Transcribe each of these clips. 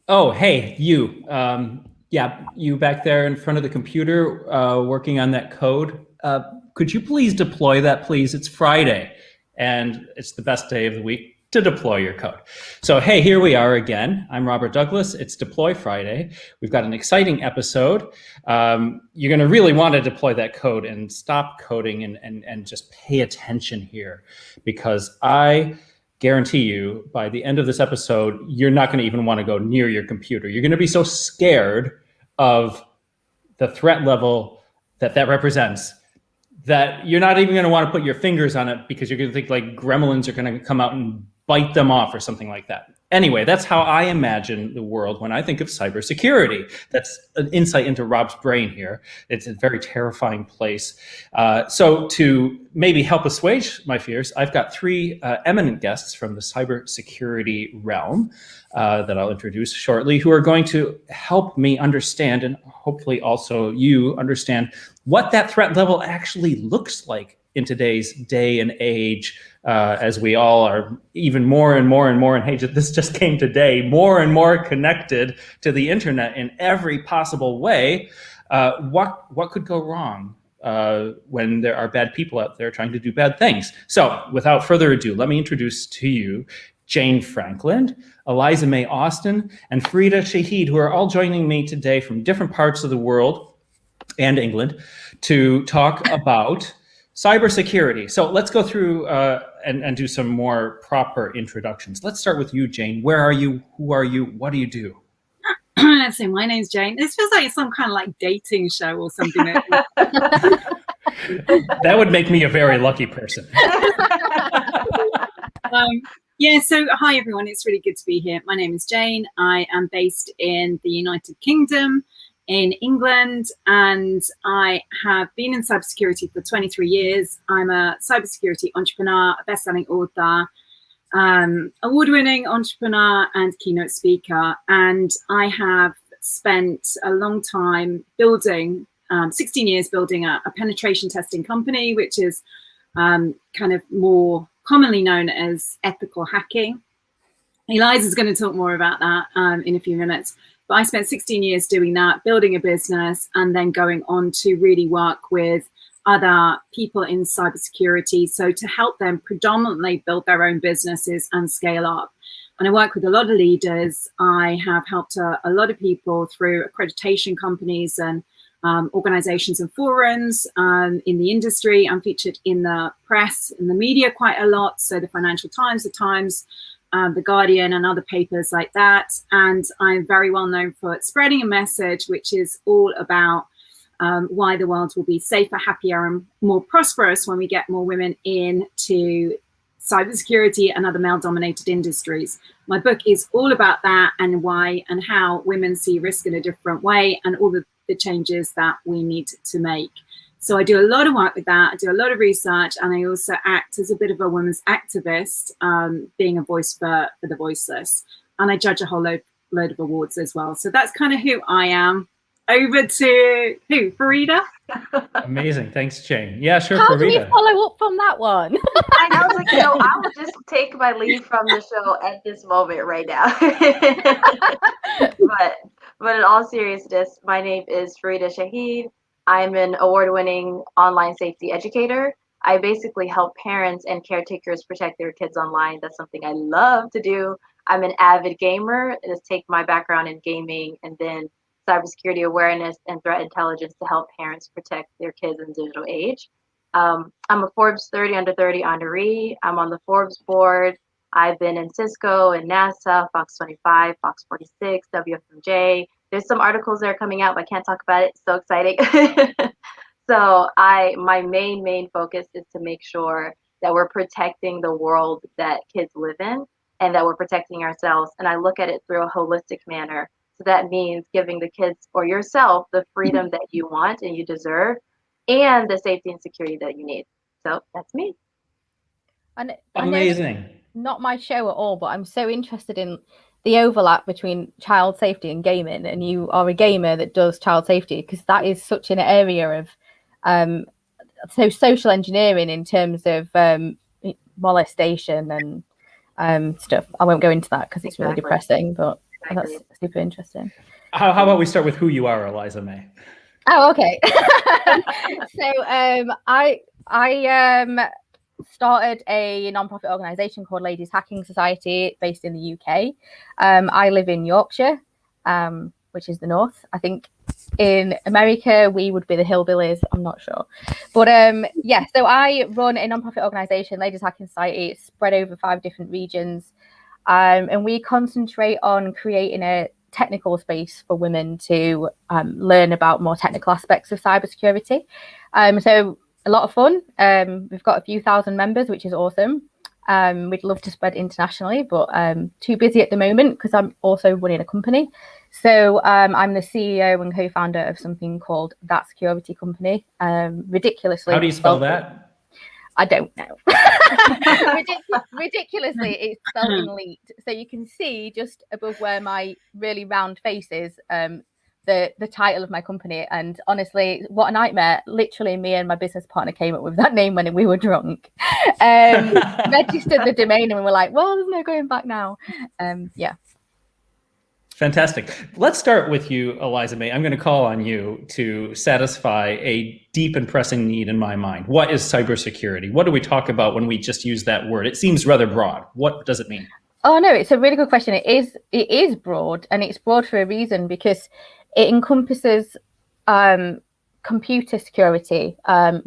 Oh, hey, you. Yeah, you back there in front of the computer working on that code. Could you please deploy that, please? It's Friday, and it's the best day of the week to deploy your code. So, hey, here we are again. I'm Robert Douglas. It's Deploy Friday. We've got an exciting episode. You're going to really want to deploy that code and stop coding and just pay attention here, because I guarantee you by the end of this episode, you're not going to even want to go near your computer. You're going to be so scared of the threat level that represents that you're not even going to want to put your fingers on it, because you're going to think like gremlins are going to come out and bite them off or something like that. Anyway, that's how I imagine the world when I think of cybersecurity. That's an insight into Rob's brain here. It's a very terrifying place. So to maybe help assuage my fears, I've got three eminent guests from the cybersecurity realm that I'll introduce shortly, who are going to help me understand, and hopefully also you understand, what that threat level actually looks like in today's day and age, as we all are even more and more and more, and hey, this just came today, more and more connected to the internet in every possible way. What could go wrong when there are bad people out there trying to do bad things? So without further ado, let me introduce to you Jane Frankland, Eliza-May Austin, and Farida Shaheed, who are all joining me today from different parts of the world and England to talk about cybersecurity. So let's go through and do some more proper introductions. Let's start with you, Jane. Where are you? Who are you? What do you do? Let's see, my name's Jane. This feels like some kind of like dating show or something. That would make me a very lucky person. Yeah, so hi everyone, it's really good to be here. My name is Jane. I am based in the United Kingdom, in England, and I have been in cybersecurity for 23 years. I'm a cybersecurity entrepreneur, a best-selling author, award-winning entrepreneur and keynote speaker. And I have spent a long time building, 16 years building a penetration testing company, which is kind of more commonly known as ethical hacking. Eliza's going to talk more about that in a few minutes. But I spent 16 years doing that, building a business, and then going on to really work with other people in cybersecurity. So to help them predominantly build their own businesses and scale up. And I work with a lot of leaders. I have helped a lot of people through accreditation companies and organizations and forums in the industry. I'm featured in the press, in the media quite a lot. So the Financial Times, the Times, the Guardian, and other papers like that. And I'm very well known for spreading a message which is all about why the world will be safer, happier, and more prosperous when we get more women into cybersecurity and other male-dominated industries. My book is all about that, and why and how women see risk in a different way, and all the changes that we need to make. So I do a lot of work with that. I do a lot of research, and I also act as a bit of a women's activist, being a voice for the voiceless. And I judge a whole load of awards as well. So that's kind of who I am. Over to who? Farida? Amazing. Thanks, Jane. Yeah, sure. How Farida. do we follow up from that one? I was like, I will just take my leave from the show at this moment right now. But in all seriousness, my name is Fareedah Shaheed. I'm an award-winning online safety educator. I basically help parents and caretakers protect their kids online. That's something I love to do. I'm an avid gamer. I just take my background in gaming and then cybersecurity awareness and threat intelligence to help parents protect their kids in the digital age. I'm a Forbes 30 under 30 honoree. I'm on the Forbes board. I've been in Cisco and NASA, Fox 25, Fox 46, WFMJ. There's some articles that are coming out, but I can't talk about it. It's so exciting. So my main focus is to make sure that we're protecting the world that kids live in and that we're protecting ourselves. And I look at it through a holistic manner. So that means giving the kids or yourself the freedom that you want and you deserve, and the safety and security that you need. So that's me. And amazing. Not my show at all, but I'm so interested in the overlap between child safety and gaming. And you are a gamer that does child safety, because that is such an area of so social engineering in terms of molestation and stuff. I won't go into that because it's really depressing, but That's super interesting. How about we start with who you are, Eliza-May? Oh, okay. So I started a non-profit organisation called Ladies Hacking Society based in the UK. I live in Yorkshire, which is the north. I think in America we would be the hillbillies. I'm not sure, but yeah. So I run a non-profit organisation, Ladies Hacking Society. It's spread over 5 different regions, and we concentrate on creating a technical space for women to learn about more technical aspects of cybersecurity. So a lot of fun. We've got a few thousand members, which is awesome. We'd love to spread internationally, but too busy at the moment because I'm also running a company. So I'm the CEO and co-founder of something called That Security Company. Ridiculously. How do you spell that? I don't know. Ridiculously, it's spelled in elite. So you can see just above where my really round face is, the title of my company. And honestly, what a nightmare. Literally, me and my business partner came up with that name when we were drunk. Registered the domain and we were like, well, there's no going back now. Yeah. Fantastic. Let's start with you, Eliza-May. I'm going to call on you to satisfy a deep and pressing need in my mind. What is cybersecurity? What do we talk about when we just use that word? It seems rather broad. What does it mean? Oh, no, it's a really good question. It is broad, and it's broad for a reason, because it encompasses computer security,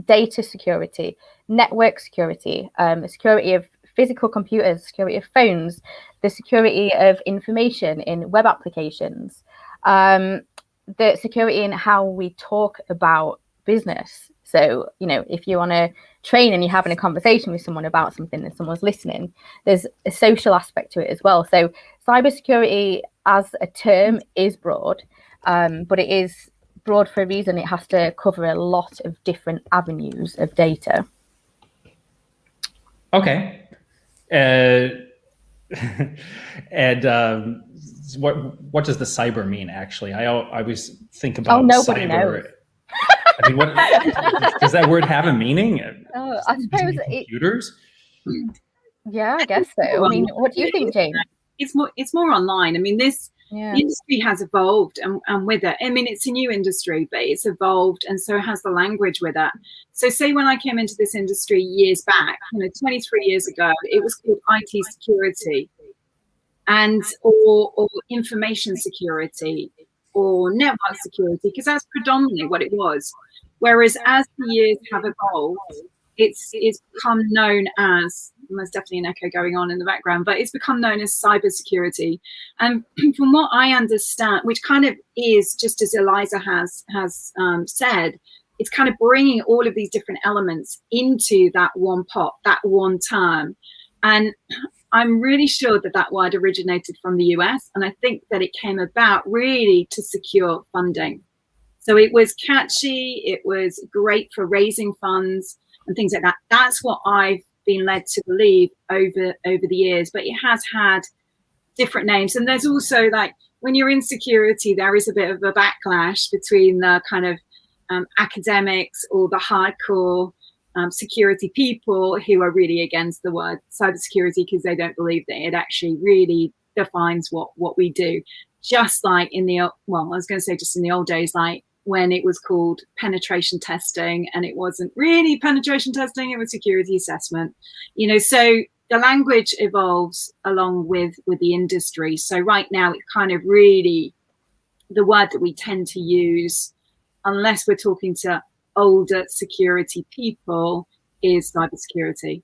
data security, network security, the security of physical computers, security of phones, the security of information in web applications, the security in how we talk about business. So, you know, if you're on a train and you're having a conversation with someone about something and someone's listening, there's a social aspect to it as well. So cybersecurity as a term is broad, but it is broad for a reason. It has to cover a lot of different avenues of data. Okay. And what does the cyber mean, actually? I always think about nobody cyber. knows. I mean, what does that word have a meaning? Oh, I suppose computers. Yeah, I guess so. I mean, what do you think, Jane? It's more online. I mean, the industry has evolved, and with it, I mean, it's a new industry, but it's evolved, and so has the language with it. So say when I came into this industry years back, 23 years ago, it was called IT security, and or information security, or network security, because that's predominantly what it was. Whereas as the years have evolved, it's become known as, and there's definitely an echo going on in the background, but it's become known as cybersecurity. And from what I understand, which kind of is, just as Eliza has said, it's kind of bringing all of these different elements into that one pot, that one term. And I'm really sure that word originated from the US, and I think that it came about really to secure funding. So it was catchy, it was great for raising funds and things like that. That's what I've been led to believe over the years, but it has had different names. And there's also, like, when you're in security, there is a bit of a backlash between the kind of academics or the hardcore security people who are really against the word cybersecurity because they don't believe that it actually really defines what we do. Just like in the, well, I was going to say just in the old days, like when it was called penetration testing, and it wasn't really penetration testing, it was security assessment. So the language evolves along with the industry. So right now it's kind of really the word that we tend to use, unless we're talking to older security people, is cybersecurity.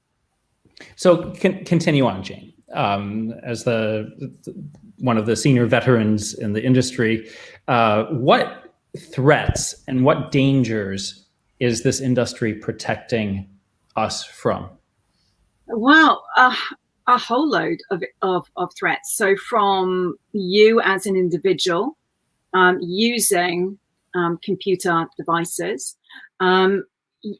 So continue on, Jane. As one of the senior veterans in the industry, what threats and what dangers is this industry protecting us from? Well, a whole load of threats. So from you as an individual using computer devices,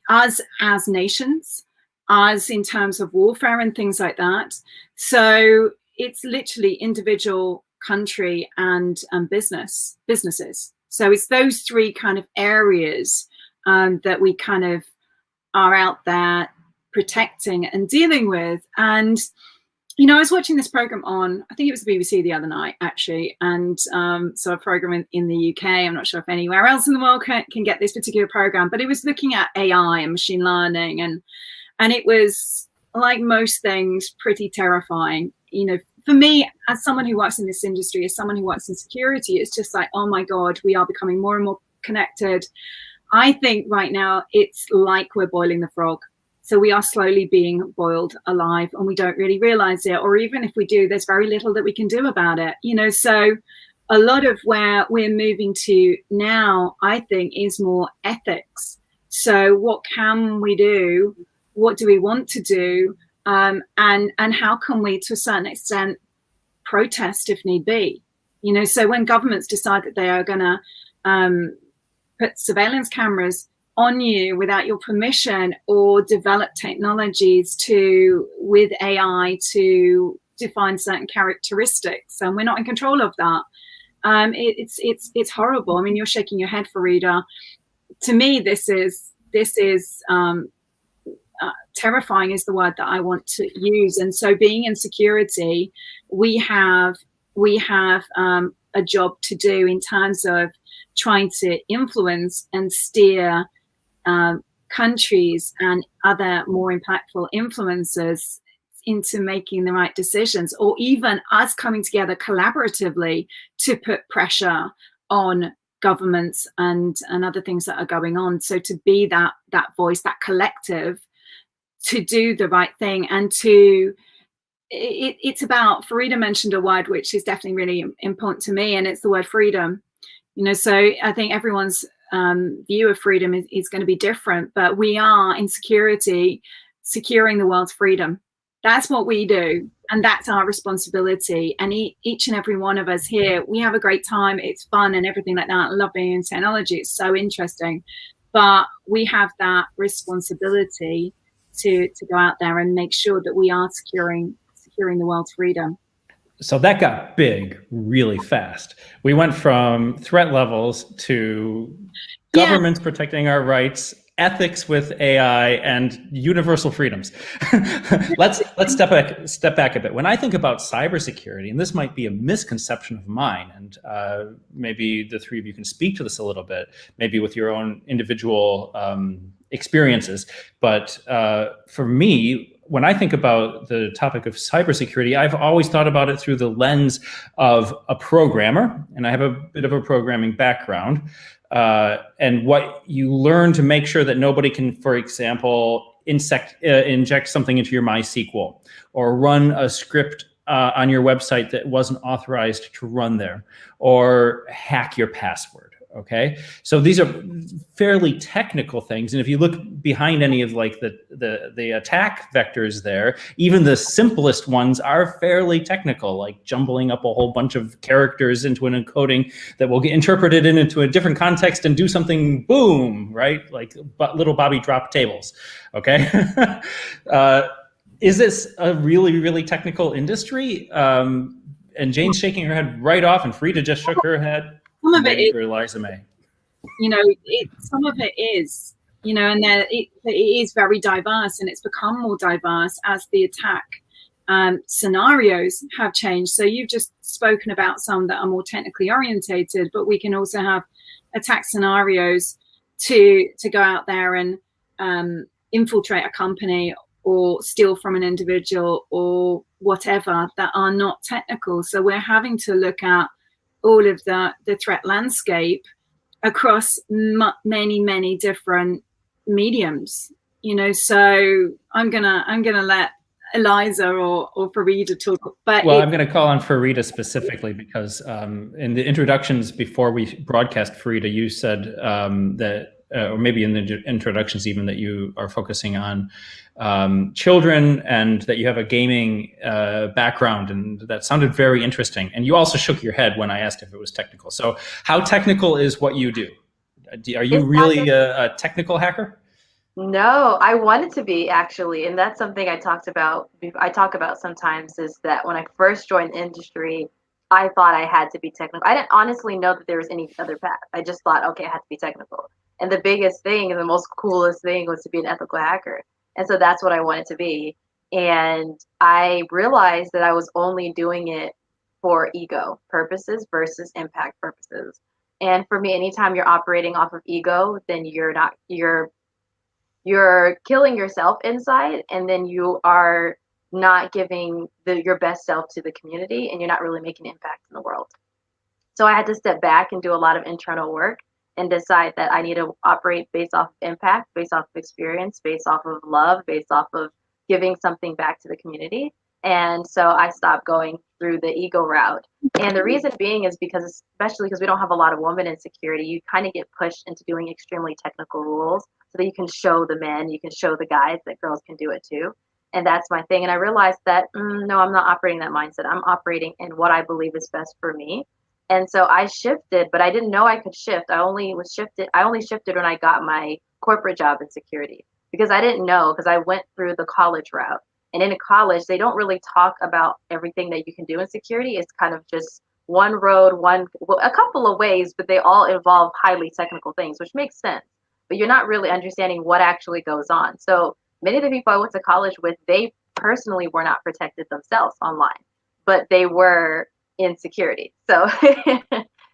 us as nations, us in terms of warfare and things like that. So it's literally individual, country, and businesses. So it's those three kind of areas that we kind of are out there protecting and dealing with. And you know, I was watching this program on, I think it was the BBC the other night, actually. And so a program in the UK, I'm not sure if anywhere else in the world can get this particular program, but it was looking at AI and machine learning. And it was, like most things, pretty terrifying. You know, for me, as someone who works in this industry, as someone who works in security, it's just like, oh my God, we are becoming more and more connected. I think right now it's like we're boiling the frog. So we are slowly being boiled alive and we don't really realize it. Or even if we do, there's very little that we can do about it. You know, so a lot of where we're moving to now, I think, is more ethics. So what can we do? What do we want to do? And how can we, to a certain extent, protest if need be? You know, so when governments decide that they are going to put surveillance cameras on you without your permission, or develop technologies with AI to define certain characteristics, and we're not in control of that. It's horrible. I mean, you're shaking your head, Farida. To me, this is terrifying is the word that I want to use. And so, being in security, we have a job to do in terms of trying to influence and steer countries and other more impactful influencers into making the right decisions, or even us coming together collaboratively to put pressure on governments and other things that are going on. So to be that voice, that collective, to do the right thing, and it's about, Farida mentioned a word which is definitely really important to me, and it's the word freedom. You know, so I think everyone's view of freedom is going to be different, but we are in security securing the world's freedom. That's what we do, and that's our responsibility. And each and every one of us here, we have a great time. It's fun and everything like that. I love being in technology. It's so interesting, but we have that responsibility to go out there and make sure that we are securing the world's freedom. So that got big really fast. We went from threat levels to governments protecting our rights, ethics with AI, and universal freedoms. Let's step back a bit. When I think about cybersecurity, and this might be a misconception of mine, and maybe the three of you can speak to this a little bit, maybe with your own individual experiences. But for me, when I think about the topic of cybersecurity, I've always thought about it through the lens of a programmer, and I have a bit of a programming background, and what you learn to make sure that nobody can, for example, inject something into your MySQL, or run a script on your website that wasn't authorized to run there, or hack your password. Okay, so these are fairly technical things, and if you look behind any of like the attack vectors there, even the simplest ones are fairly technical, like jumbling up a whole bunch of characters into an encoding that will get interpreted into a different context and do something, boom, right? Like little Bobby drop tables. Okay, is this a really, really technical industry? And Jane's shaking her head right off, and Fareedah just shook her head. Some of it is, Eliza-May. You know, some of it is, you know, and it is very diverse, and it's become more diverse as the attack scenarios have changed. So you've just spoken about some that are more technically orientated, but we can also have attack scenarios to go out there and infiltrate a company or steal from an individual or whatever that are not technical. So we're having to look at all of the threat landscape across many different mediums, you know. So I'm gonna let Eliza or Fareedah talk. But well, I'm going to call on Fareedah specifically because in the introductions before we broadcast, Fareedah, you said that, or maybe in the introductions even, that you are focusing on children and that you have a gaming background, and that sounded very interesting. And you also shook your head when I asked if it was technical. So how technical is what you do? Are you really a technical hacker? No, I wanted to be, actually, and that's something I talk about sometimes, is that when I first joined the industry, I thought I had to be technical. I didn't honestly know that there was any other path. I just thought, okay, I had to be technical. And the biggest thing and the most coolest thing was to be an ethical hacker. And so that's what I wanted to be. And I realized that I was only doing it for ego purposes versus impact purposes. And for me, anytime you're operating off of ego, then you're killing yourself inside, and then you are not giving your best self to the community, and you're not really making an impact in the world. So I had to step back and do a lot of internal work and decide that I need to operate based off of impact, based off of experience, based off of love, based off of giving something back to the community. And so I stopped going through the ego route. And the reason being is because, especially because we don't have a lot of women in security, you kind of get pushed into doing extremely technical rules so that you can show the men, you can show the guys that girls can do it too. And that's my thing. And I realized that, no, I'm not operating that mindset. I'm operating in what I believe is best for me. And so I shifted, but I didn't know I could shift. I only shifted when I got my corporate job in security, because I didn't know, because I went through the college route. And in college, they don't really talk about everything that you can do in security. It's kind of just one road, a couple of ways, but they all involve highly technical things, which makes sense. But you're not really understanding what actually goes on. So many of the people I went to college with, they personally were not protected themselves online, but they were in security. So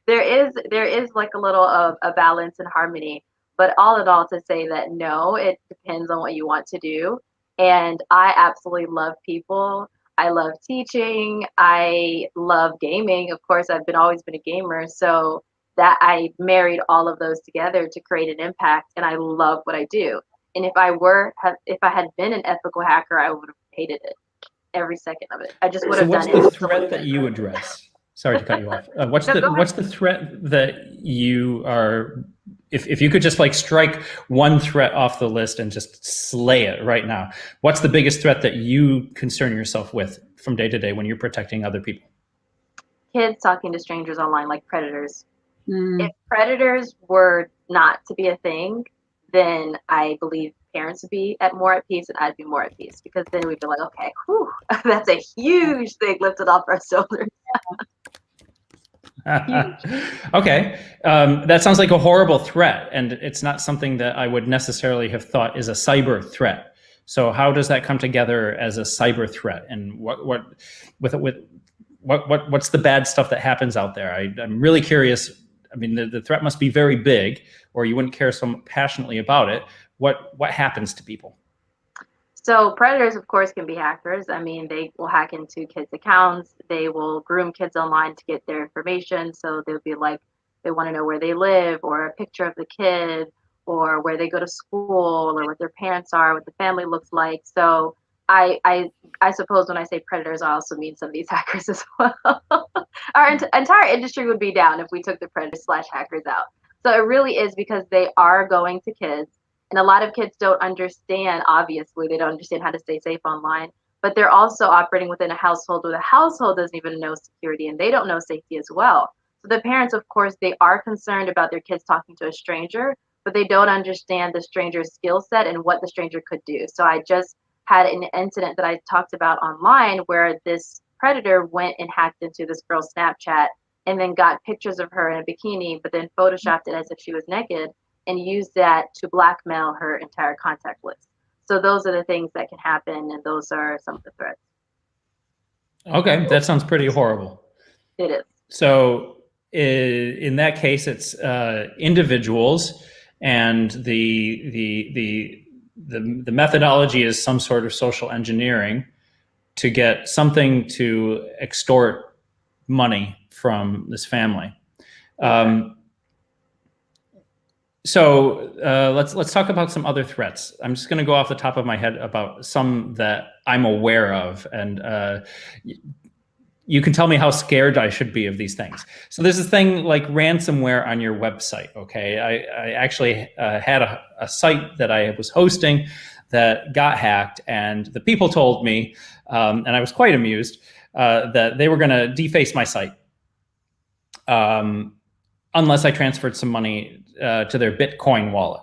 there is like a little of a balance and harmony. But all in all, to say that no, it depends on what you want to do. And I absolutely love people. I love teaching. I love gaming. Of course, I've always been a gamer. So that I married all of those together to create an impact. And I love what I do. And if I had been an ethical hacker, I would have hated it, every second of it. I just would have done it. So what's the threat that you address? Sorry to cut you off. What's the threat that you are? If you could just like strike one threat off the list and just slay it right now, what's the biggest threat that you concern yourself with from day to day when you're protecting other people? Kids talking to strangers online, like predators. If predators were not to be a thing, then I believe parents would be more at peace, and I'd be more at peace, because then we'd be like, okay, whew, that's a huge thing lifted off our shoulders. Okay, that sounds like a horrible threat, and it's not something that I would necessarily have thought is a cyber threat. So how does that come together as a cyber threat, and what's the bad stuff that happens out there? I'm really curious. I mean, the threat must be very big, or you wouldn't care so passionately about it. What happens to people? So predators, of course, can be hackers. I mean, they will hack into kids' accounts. They will groom kids online to get their information. So they'll be like, they want to know where they live, or a picture of the kid, or where they go to school, or what their parents are, what the family looks like. So I suppose when I say predators, I also mean some of these hackers as well. Our entire industry would be down if we took the predators/hackers out. So it really is because they are going to kids. And a lot of kids don't understand, obviously, they don't understand how to stay safe online, but they're also operating within a household where the household doesn't even know security, and they don't know safety as well. So the parents, of course, they are concerned about their kids talking to a stranger, but they don't understand the stranger's skill set and what the stranger could do. So I just had an incident that I talked about online where this predator went and hacked into this girl's Snapchat and then got pictures of her in a bikini, but then photoshopped it as if she was naked, and use that to blackmail her entire contact list. So those are the things that can happen, and those are some of the threats. Okay, that sounds pretty horrible. It is. So in that case, it's individuals, and the methodology is some sort of social engineering to get something to extort money from this family. So let's talk about some other threats. I'm just going to go off the top of my head about some that I'm aware of, and you can tell me how scared I should be of these things. So there's this thing like ransomware on your website. Okay, I actually had a site that I was hosting that got hacked, and the people told me, and I was quite amused, that they were going to deface my site unless I transferred some money to their Bitcoin wallet.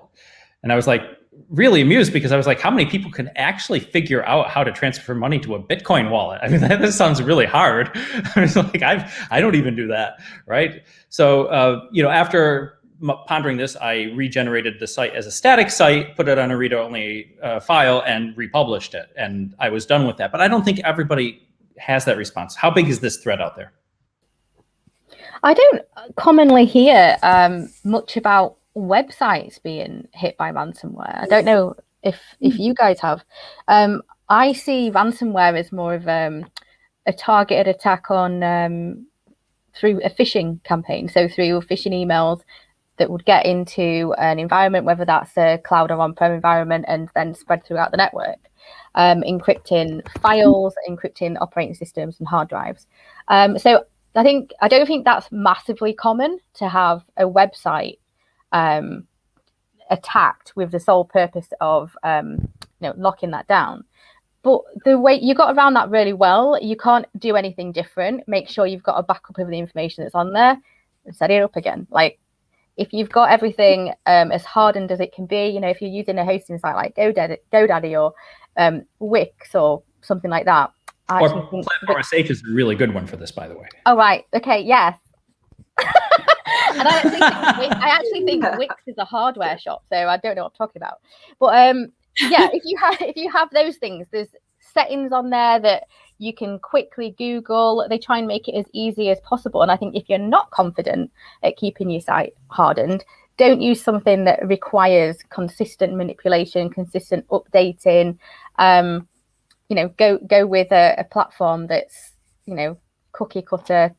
And I was like really amused, because I was like, how many people can actually figure out how to transfer money to a Bitcoin wallet? I mean, that sounds really hard. I was like, I don't even do that, right? So, after pondering this, I regenerated the site as a static site, put it on a read-only file, and republished it. And I was done with that. But I don't think everybody has that response. How big is this threat out there? I don't commonly hear much about websites being hit by ransomware. I don't know if you guys have. I see ransomware as more of a targeted attack on through a phishing campaign. So through phishing emails that would get into an environment, whether that's a cloud or on-prem environment, and then spread throughout the network, encrypting files, encrypting operating systems and hard drives. So I don't think that's massively common to have a website attacked with the sole purpose of locking that down. But the way you got around that really well, you can't do anything different. Make sure you've got a backup of the information that's on there and set it up again. Like if you've got everything as hardened as it can be, if you're using a hosting site like GoDaddy or Wix or something like that. Or Platform.sh is a really good one for this, by the way. Oh, right. Okay. Yes. And I actually think Wix is a hardware shop, so I don't know what I'm talking about. But yeah, if you have those things, there's settings on there that you can quickly Google. They try and make it as easy as possible. And I think if you're not confident at keeping your site hardened, don't use something that requires consistent manipulation, consistent updating. Go with a platform that's, cookie cutter,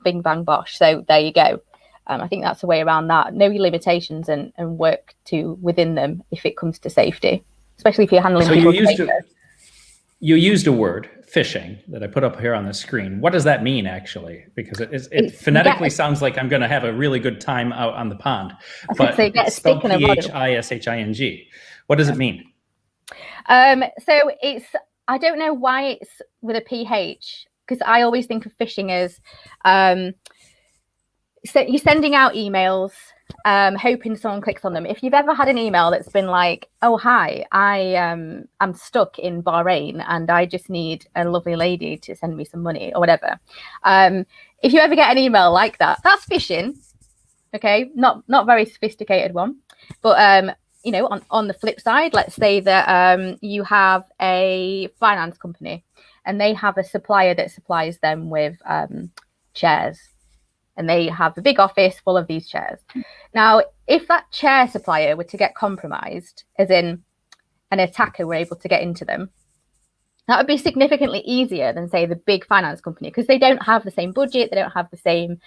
bing bang bosh. So there you go. I think that's the way around that. Know your limitations and work within them if it comes to safety, especially if you're handling. So you used a word, phishing, that I put up here on the screen. What does that mean, actually? Because it phonetically sounds like I'm going to have a really good time out on the pond. But it's spelled Phishing. What does it mean? So I don't know why it's with a PH, because I always think of phishing as so you're sending out emails, hoping someone clicks on them. If you've ever had an email that's been like, oh, hi, I'm stuck in Bahrain and I just need a lovely lady to send me some money or whatever. If you ever get an email like that, that's phishing. Okay, not very sophisticated one. But, on the flip side, let's say that you have a finance company and they have a supplier that supplies them with chairs. And they have a big office full of these chairs. Now, if that chair supplier were to get compromised, as in an attacker were able to get into them, that would be significantly easier than, say, the big finance company, because they don't have the same budget, they don't have the same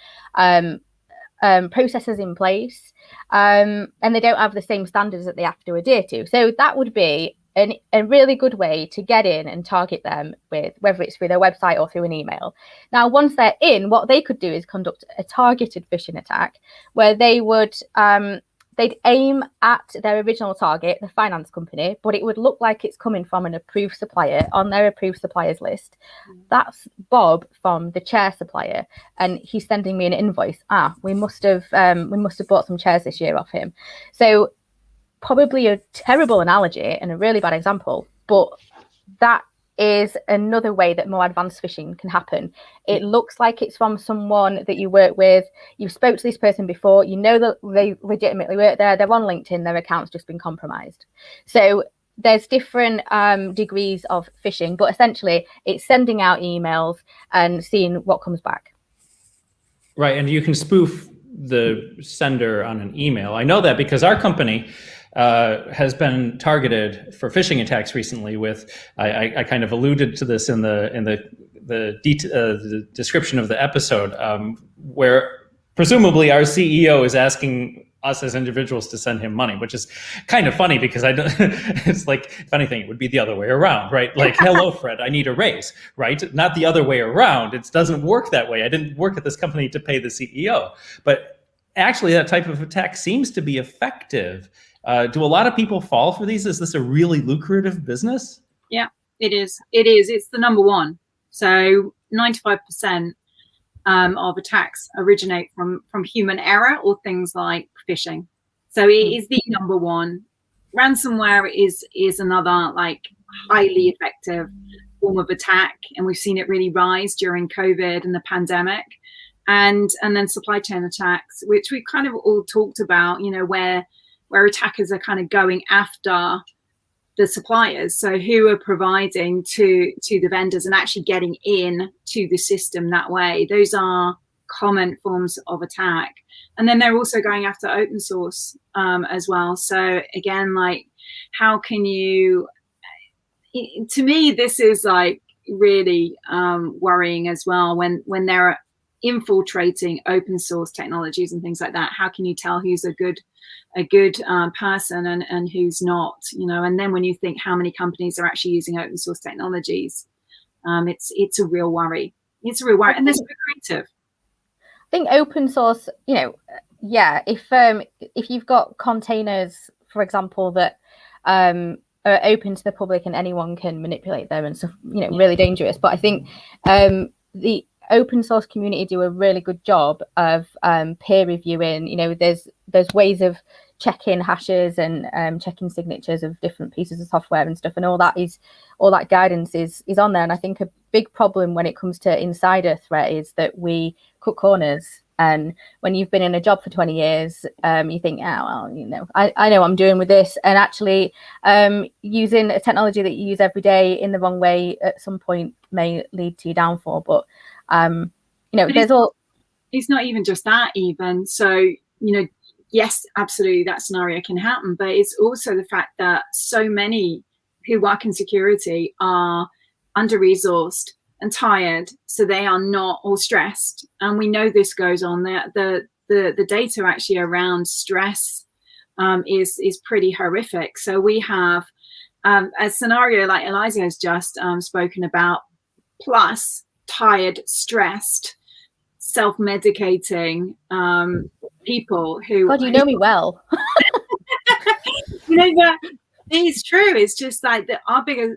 processes in place, and they don't have the same standards that they have to adhere to. So that would be a really good way to get in and target them with, whether it's through their website or through an email. Now, once they're in, what they could do is conduct a targeted phishing attack where they would they'd aim at their original target, the finance company, but it would look like it's coming from an approved supplier on their approved suppliers list. That's Bob from the chair supplier, and he's sending me an invoice. We must have bought some chairs this year off him. So probably a terrible analogy and a really bad example, but that is another way that more advanced phishing can happen. It looks like it's from someone that you work with. You've spoke to this person before. You know that they legitimately work there. They're on LinkedIn. Their account's just been compromised. So there's different degrees of phishing, but essentially it's sending out emails and seeing what comes back. Right, and you can spoof the sender on an email. I know that because our company has been targeted for phishing attacks recently. With I kind of alluded to this in the description of the episode, where presumably our CEO is asking us as individuals to send him money, which is kind of funny because it's like, if anything, it would be the other way around, right? Like, hello, Fred, I need a raise, right? Not the other way around. It doesn't work that way. I didn't work at this company to pay the CEO, but actually that type of attack seems to be effective. Do a lot of people fall for these? Is this a really lucrative business? Yeah, it is. It is. It's the number one. So 95% of attacks originate from human error or things like phishing. So it is the number one. Ransomware is another like highly effective form of attack, and we've seen it really rise during COVID and the pandemic. and then supply chain attacks, which we kind of all talked about, you know, where attackers are kind of going after the suppliers, so who are providing to the vendors and actually getting in to the system that way. Those are common forms of attack. And then they're also going after open source as well. So again, like, how can you, to me, this is like really worrying as well, when they're infiltrating open source technologies and things like that. How can you tell who's a good person and who's not, you know? And then when you think how many companies are actually using open source technologies, it's a real worry. It's a real worry, and they're so creative. I think open source, you know, yeah, if you've got containers, for example, that are open to the public and anyone can manipulate them and stuff, you know, really dangerous. But I think the open source community do a really good job of peer reviewing. You know, there's ways of checking hashes and checking signatures of different pieces of software and stuff, and all that guidance is on there. And I think a big problem when it comes to insider threat is that we cut corners. And when you've been in a job for 20 years, you think, oh, well, you know, I know what I'm doing with this. And actually using a technology that you use every day in the wrong way at some point may lead to your downfall. But, you know, it's not even just that even. So, you know, yes, absolutely, that scenario can happen. But it's also the fact that so many who work in security are under-resourced and tired, so they are not all stressed, and we know this goes on. The data actually around stress is pretty horrific. So we have a scenario like Eliza has just spoken about, plus tired, stressed, self-medicating people who. God, you know me well. You know that. It's true. It's just like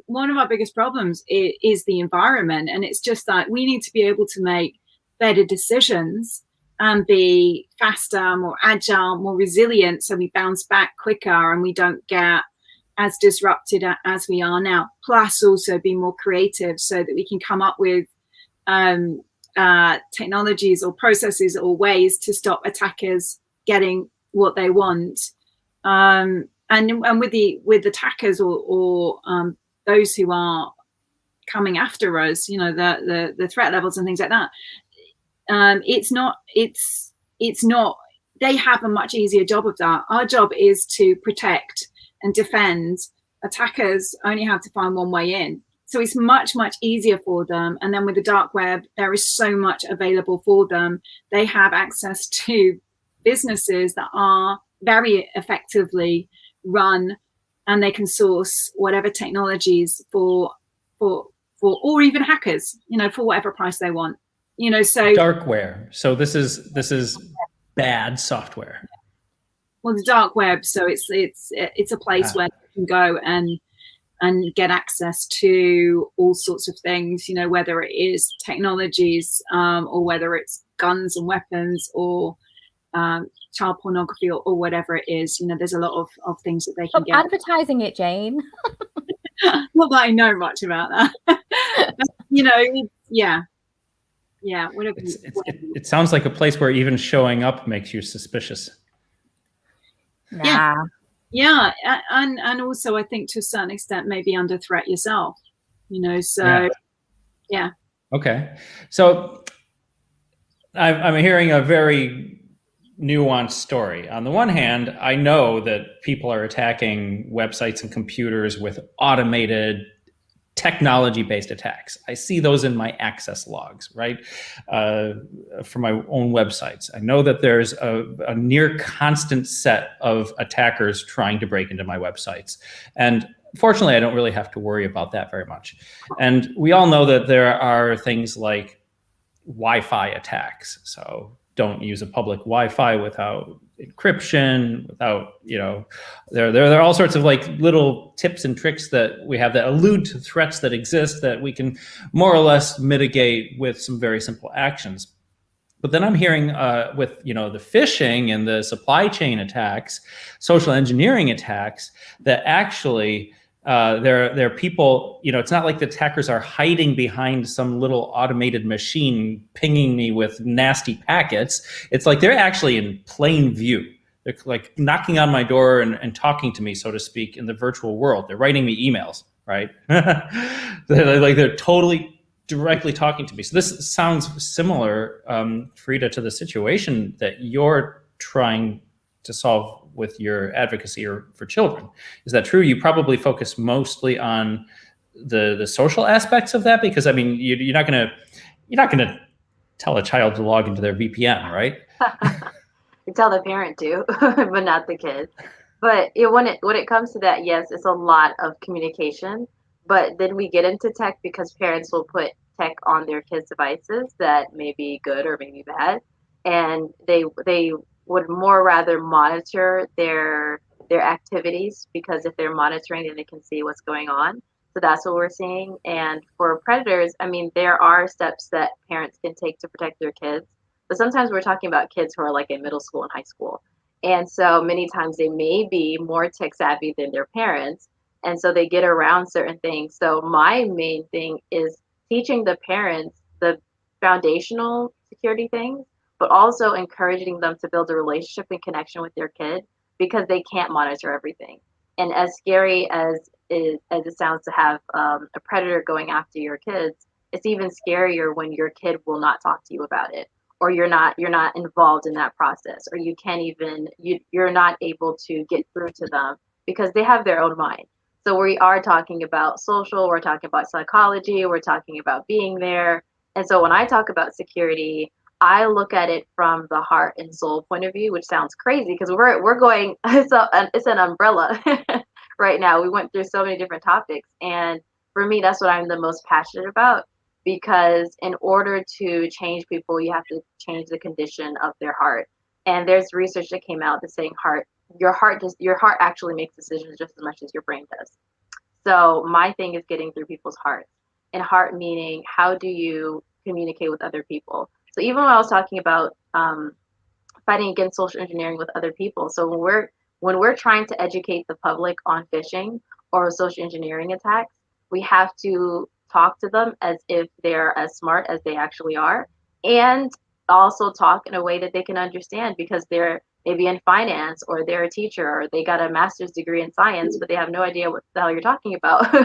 one of our biggest problems is the environment, and it's just that we need to be able to make better decisions and be faster, more agile, more resilient, so we bounce back quicker and we don't get as disrupted as we are now. Plus, also be more creative so that we can come up with technologies or processes or ways to stop attackers getting what they want. And with attackers or those who are coming after us, you know, the threat levels and things like that, it's not. They have a much easier job of that. Our job is to protect and defend. Attackers only have to find one way in, so it's much easier for them. And then with the dark web, there is so much available for them. They have access to businesses that are very effectively run, and they can source whatever technologies for or even hackers, you know, for whatever price they want, you know. So darkware. So this is bad software. Well, the dark web. So it's a place where you can go and get access to all sorts of things, you know, whether it is technologies or whether it's guns and weapons or child pornography or whatever it is. You know, there's a lot of things that they can get. Advertising it, Jane. Not that I know much about that. You know, yeah, whatever. It sounds like a place where even showing up makes you suspicious. Nah. Yeah, and also I think to a certain extent maybe under threat yourself, you know. So yeah. Okay, so I'm hearing a very nuanced story. On the one hand, I know that people are attacking websites and computers with automated technology-based attacks. I see those in my access logs, right? For my own websites. I know that there's a near constant set of attackers trying to break into my websites. And fortunately, I don't really have to worry about that very much. And we all know that there are things like Wi-Fi attacks. So don't use a public Wi-Fi without encryption, without, you know, there are all sorts of like little tips and tricks that we have that allude to threats that exist that we can more or less mitigate with some very simple actions. But then I'm hearing with, you know, the phishing and the supply chain attacks, social engineering attacks, that actually there are people, it's not like the attackers are hiding behind some little automated machine pinging me with nasty packets. It's like they're actually in plain view. They're like knocking on my door and talking to me, so to speak, in the virtual world. They're writing me emails, right? they're totally directly talking to me. So this sounds similar, Fareedah, to the situation that you're trying to solve with your advocacy for children. Is that true? You probably focus mostly on the social aspects of that, because I mean, you're not gonna tell a child to log into their VPN, right? You tell the parent to, but not the kid. But when it comes to that, yes, it's a lot of communication. But then we get into tech because parents will put tech on their kids' devices that may be good or may be bad, and they would more rather monitor their activities, because if they're monitoring, then they can see what's going on. So that's what we're seeing. And for predators, I mean, there are steps that parents can take to protect their kids. But sometimes we're talking about kids who are like in middle school and high school. And so many times they may be more tech savvy than their parents. And so they get around certain things. So my main thing is teaching the parents the foundational security things, but also encouraging them to build a relationship and connection with their kid, because they can't monitor everything. And as scary as it sounds to have a predator going after your kids, it's even scarier when your kid will not talk to you about it, or you're not involved in that process, or you can't even you're not able to get through to them because they have their own mind. So we are talking about social, we're talking about psychology, we're talking about being there. And so when I talk about security, I look at it from the heart and soul point of view, which sounds crazy because we're going it's an umbrella right now. We went through so many different topics, and for me, that's what I'm the most passionate about, because in order to change people, you have to change the condition of their heart. And there's research that came out that's saying your heart actually makes decisions just as much as your brain does. So my thing is getting through people's hearts, and heart meaning, how do you communicate with other people? So even when I was talking about fighting against social engineering with other people, so when we're trying to educate the public on phishing or social engineering attacks, we have to talk to them as if they're as smart as they actually are, and also talk in a way that they can understand, because they're maybe in finance, or they're a teacher, or they got a master's degree in science, but they have no idea what the hell you're talking about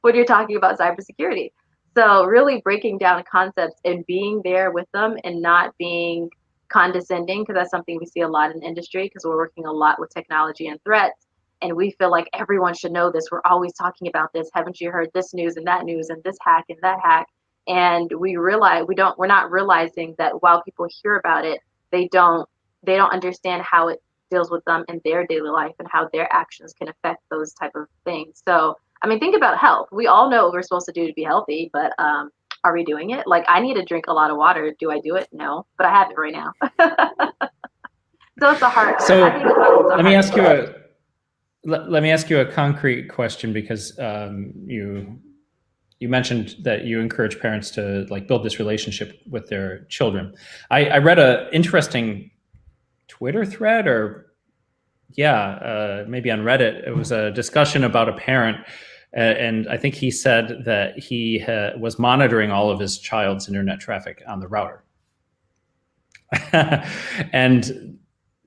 when you're talking about cybersecurity. So really breaking down concepts and being there with them and not being condescending, because that's something we see a lot in industry, because we're working a lot with technology and threats. And we feel like everyone should know this. We're always talking about this. Haven't you heard this news and this hack and that hack? And we realize we're not realizing that while people hear about it, they don't understand how it deals with them in their daily life and how their actions can affect those type of things. So, I mean, think about health. We all know what we're supposed to do to be healthy, but are we doing it? Like, I need to drink a lot of water. Do I do it? No, but I have it right now. So it's a hard. So I think it's let me ask you let me ask you a concrete question, because you mentioned that you encourage parents to like build this relationship with their children. I read a interesting Twitter thread, or maybe on Reddit. It was a discussion about a parent, and I think he said that he was monitoring all of his child's internet traffic on the router, and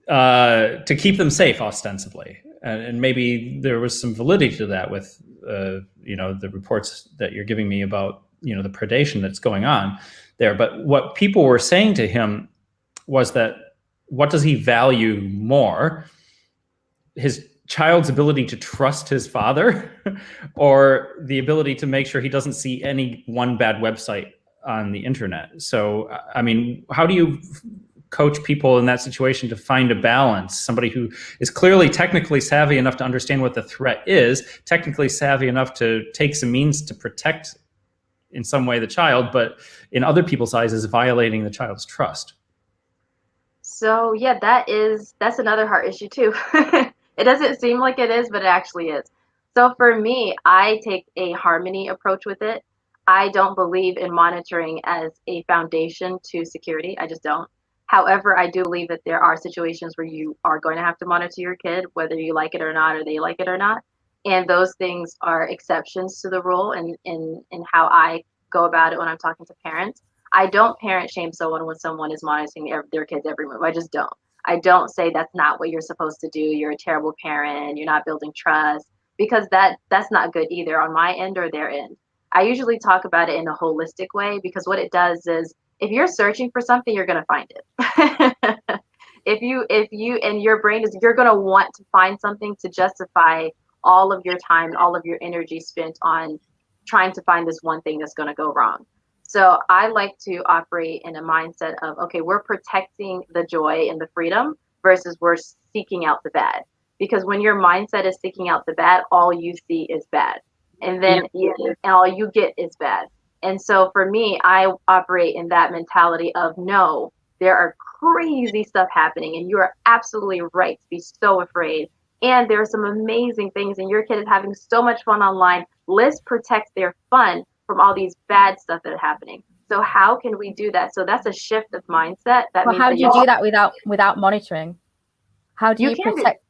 to keep them safe, ostensibly. And maybe there was some validity to that with the reports that you're giving me about the predation that's going on there. But what people were saying to him was that, what does he value more? His child's ability to trust his father, or the ability to make sure he doesn't see any one bad website on the internet? So, I mean, how do you coach people in that situation to find a balance? Somebody who is clearly technically savvy enough to understand what the threat is, technically savvy enough to take some means to protect in some way the child, but in other people's eyes is violating the child's trust. So yeah, that's another heart issue too. It doesn't seem like it is, but it actually is. So for me, I take a harmony approach with it. I don't believe in monitoring as a foundation to security. I just don't. However, I do believe that there are situations where you are going to have to monitor your kid, whether you like it or not, or they like it or not. And those things are exceptions to the rule in how I go about it when I'm talking to parents. I don't parent shame someone when someone is monitoring their kids' every move. I just don't. I don't say that's not what you're supposed to do. You're a terrible parent. You're not building trust, because that's not good either on my end or their end. I usually talk about it in a holistic way, because what it does is, if you're searching for something, you're going to find it. if you and your brain is, you're going to want to find something to justify all of your time and all of your energy spent on trying to find this one thing that's going to go wrong. So I like to operate in a mindset of, okay, we're protecting the joy and the freedom versus we're seeking out the bad. Because when your mindset is seeking out the bad, all you see is bad. And then and all you get is bad. And so for me, I operate in that mentality of, no, there are crazy stuff happening and you are absolutely right to be so afraid. And there are some amazing things and your kid is having so much fun online. Let's protect their fun from all these bad stuff that are happening. So how can we do that? So that's a shift of mindset. That well, means how do you do that without monitoring? How do you protect?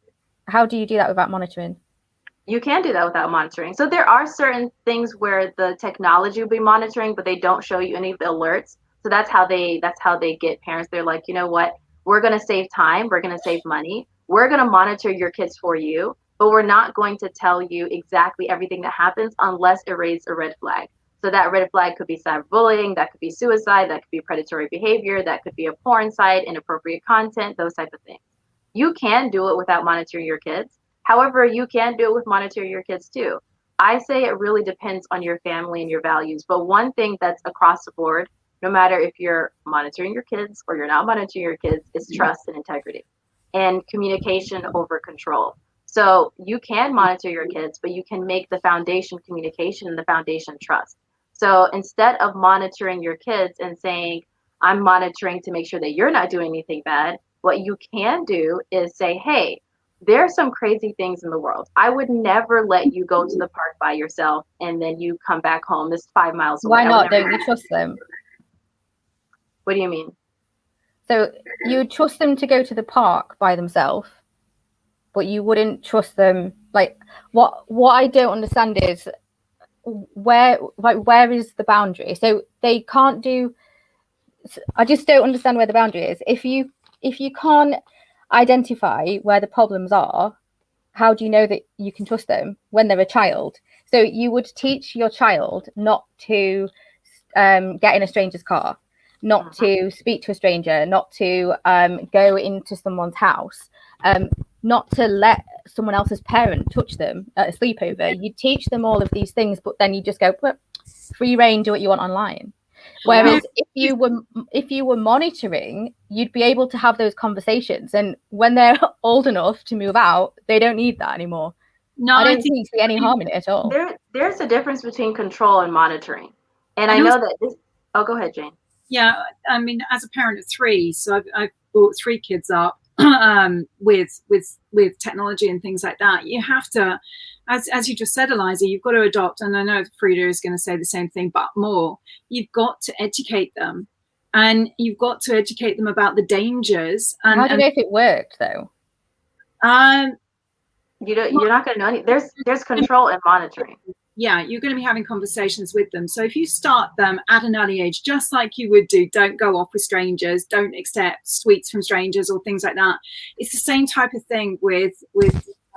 How do you do that without monitoring? You can do that without monitoring. So there are certain things where the technology will be monitoring, but they don't show you any of the alerts. So that's how they get parents. They're like, you know what? We're going to save time. We're going to save money. We're going to monitor your kids for you, but we're not going to tell you exactly everything that happens unless it raises a red flag. So that red flag could be cyberbullying, that could be suicide, that could be predatory behavior, that could be a porn site, inappropriate content, those type of things. You can do it without monitoring your kids. However, you can do it with monitoring your kids too. I say it really depends on your family and your values. But one thing that's across the board, no matter if you're monitoring your kids or you're not monitoring your kids, is trust and integrity and communication over control. So you can monitor your kids, but you can make the foundation communication and the foundation trust. So instead of monitoring your kids and saying, I'm monitoring to make sure that you're not doing anything bad, what you can do is say, hey, there are some crazy things in the world. I would never let you go to the park by yourself and then you come back home. This is 5 miles away. Why not? Don't you trust them? What do you mean? So you trust them to go to the park by themselves, but you wouldn't trust them. Like what I don't understand is where is the boundary? So they can't do. I just don't understand where the boundary is. If you can't identify where the problems are, how do you know that you can trust them when they're a child? So you would teach your child not to get in a stranger's car, not to speak to a stranger, not to go into someone's house, not to let someone else's parent touch them at a sleepover. You teach them all of these things, but then you just go, free reign, do what you want online. Whereas if you were monitoring, you'd be able to have those conversations. And when they're old enough to move out, they don't need that anymore. No, I don't see any harm in it at all. There's a difference between control and monitoring. And I know that this, oh, go ahead, Jane. Yeah, I mean, as a parent of three, so I've brought 3 kids up with technology and things like that. You have to, as you just said, Eliza, you've got to adopt, and I know Fareedah is going to say the same thing, but more. You've got to educate them, and you've got to educate them about the dangers. And how do you know if it worked, though? You're not going to know any. There's control and monitoring. Yeah, you're going to be having conversations with them. So if you start them at an early age, just like you would do, don't go off with strangers, don't accept sweets from strangers or things like that. It's the same type of thing with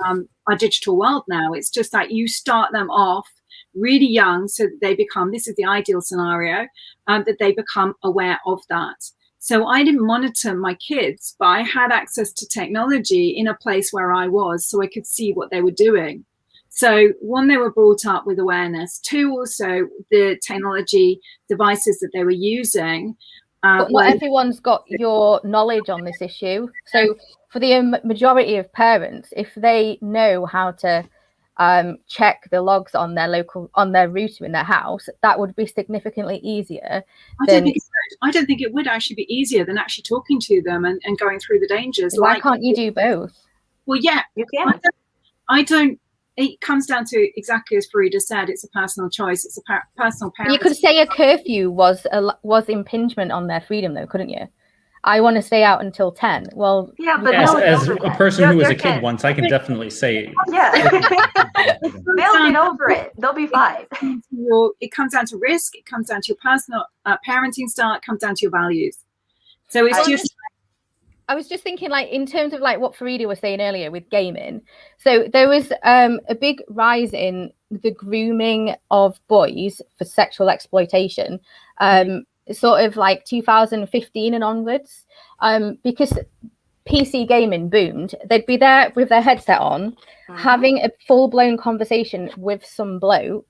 our digital world now. It's just that you start them off really young so that they become, this is the ideal scenario, that they become aware of that. So I didn't monitor my kids, but I had access to technology in a place where I was, so I could see what they were doing. So 1, they were brought up with awareness. 2, also the technology devices that they were using. But not everyone's got your knowledge on this issue. So for the majority of parents, if they know how to check the logs on their router in their house, that would be significantly easier. I don't think it would actually be easier than actually talking to them and going through the dangers. Why can't you do both? Well, yeah, you can. I don't. It comes down to exactly as Fareedah said. It's a personal choice. It's a personal parent. You could say a curfew was impingement on their freedom, though, couldn't you? I want to stay out until 10. Well, Yeah, but as, they'll get as over a that. person who was a They're kid kids. once, I can definitely say. Yeah. They'll get over it. They'll be fine. It comes down to risk. It comes down to your personal parenting style. It comes down to your values. So it's just. I was just thinking, like, in terms of like what Fareedah was saying earlier with gaming. So there was a big rise in the grooming of boys for sexual exploitation, sort of like 2015 and onwards, because PC gaming boomed. They'd be there with their headset on, having a full-blown conversation with some bloke,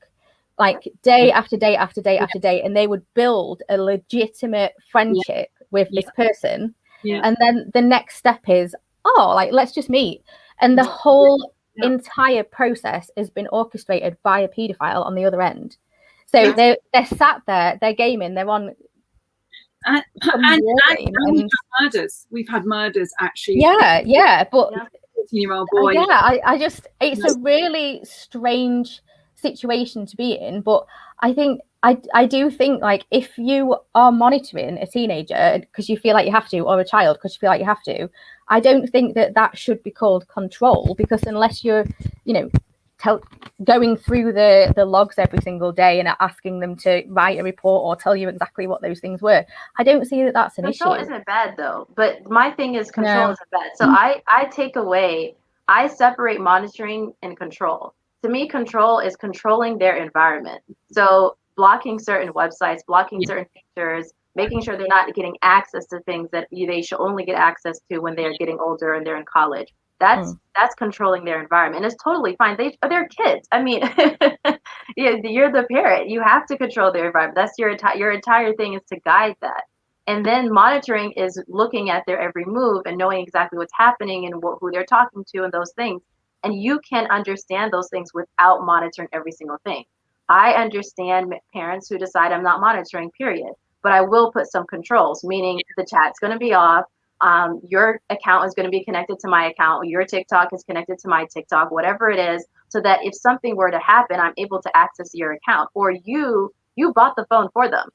like day after day after day after day, and they would build a legitimate friendship with this person. Yeah. And then the next step is, like, let's just meet. And the whole entire process has been orchestrated by a paedophile on the other end. So they're sat there, they're gaming, they're on. And we've had murders actually. Yeah, but 14-year-old boy. It's a really strange situation to be in, but I think I do think, like, if you are monitoring a teenager because you feel like you have to, or a child because you feel like you have to, I don't think that should be called control, because unless you're, going through the logs every single day and asking them to write a report or tell you exactly what those things were, I don't see that that's an issue. Control isn't bad though, but my thing is control isn't bad. So I separate monitoring and control. To me, control is controlling their environment. So blocking certain websites, blocking certain features, making sure they're not getting access to things that they should only get access to when they're getting older and they're in college. That's controlling their environment. And it's totally fine. They're kids. I mean, you're the parent. You have to control their environment. That's your entire thing, is to guide that. And then monitoring is looking at their every move and knowing exactly what's happening and who they're talking to and those things. And you can understand those things without monitoring every single thing. I understand parents who decide I'm not monitoring, period. But I will put some controls, meaning the chat's going to be off. Your account is going to be connected to my account. Your TikTok is connected to my TikTok, whatever it is, so that if something were to happen, I'm able to access your account. Or you bought the phone for them.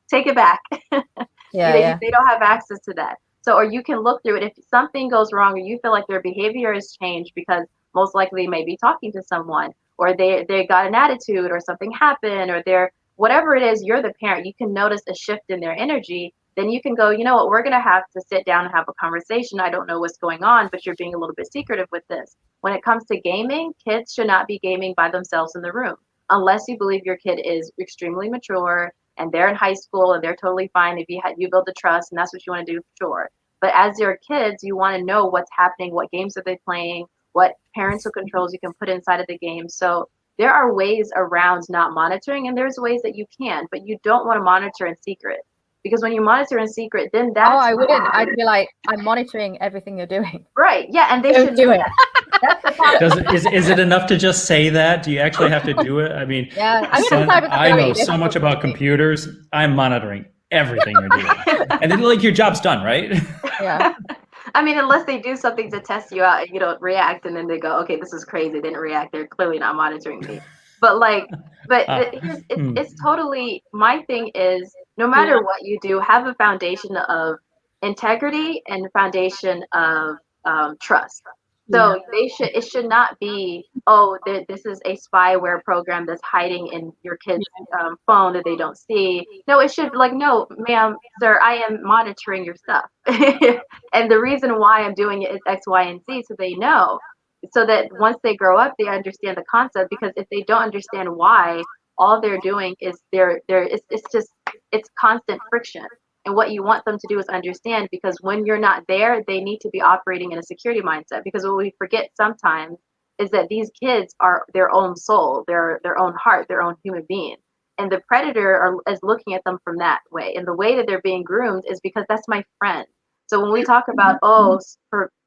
Take it back. They don't have access to that. So, or you can look through it. If something goes wrong or you feel like their behavior has changed, because most likely they may be talking to someone, or they got an attitude, or something happened, or they're, whatever it is, you're the parent, you can notice a shift in their energy. Then you can go, you know what, we're going to have to sit down and have a conversation. I don't know what's going on, but you're being a little bit secretive with this. When it comes to gaming, kids should not be gaming by themselves in the room, unless you believe your kid is extremely mature and they're in high school and they're totally fine. If you build the trust and that's what you want to do, sure. But as your kids, you want to know what's happening, what games are they playing, what parental controls you can put inside of the game. So there are ways around not monitoring, and there's ways that you can, but you don't want to monitor in secret. Because when you monitor in secret, then that's... I wouldn't. I'd be like, I'm monitoring everything you're doing. Right, yeah, and they should do it. That's the problem. Is it enough to just say that? Do you actually have to do it? I mean, I know so much about computers. I'm monitoring everything you're doing. And then, like, your job's done, right? Yeah. I mean, unless they do something to test you out and you don't react, and then they go, okay, this is crazy, they didn't react, they're clearly not monitoring me. It's totally, my thing is, no matter what you do, have a foundation of integrity and a foundation of trust. So it should not be, this is a spyware program that's hiding in your kid's phone that they don't see. No, it should, like, no, ma'am, sir, I am monitoring your stuff. And the reason why I'm doing it is X, Y, and Z, so they know. So that once they grow up, they understand the concept. Because if they don't understand why, all they're doing is it's constant friction. And what you want them to do is understand, because when you're not there, they need to be operating in a security mindset. Because what we forget sometimes is that these kids are their own soul, their own heart, their own human being. And the predator is looking at them from that way. And the way that they're being groomed is because that's my friend. So when we talk about,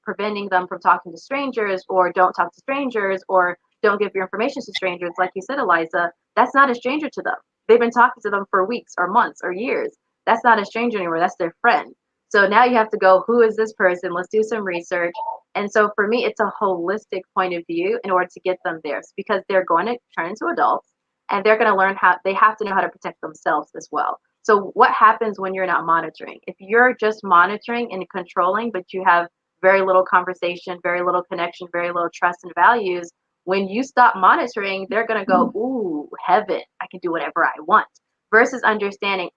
preventing them from talking to strangers, or don't talk to strangers, or don't give your information to strangers, like you said, Eliza, that's not a stranger to them. They've been talking to them for weeks or months or years. That's not a stranger anymore. That's their friend. So now you have to go, who is this person? Let's do some research. And so for me, it's a holistic point of view in order to get them there, because they're going to turn into adults, and they're going to learn they have to know how to protect themselves as well. So what happens when you're not monitoring? If you're just monitoring and controlling, but you have very little conversation, very little connection, very little trust and values, when you stop monitoring, they're going to go, ooh, heaven, I can do whatever I want. Versus understanding,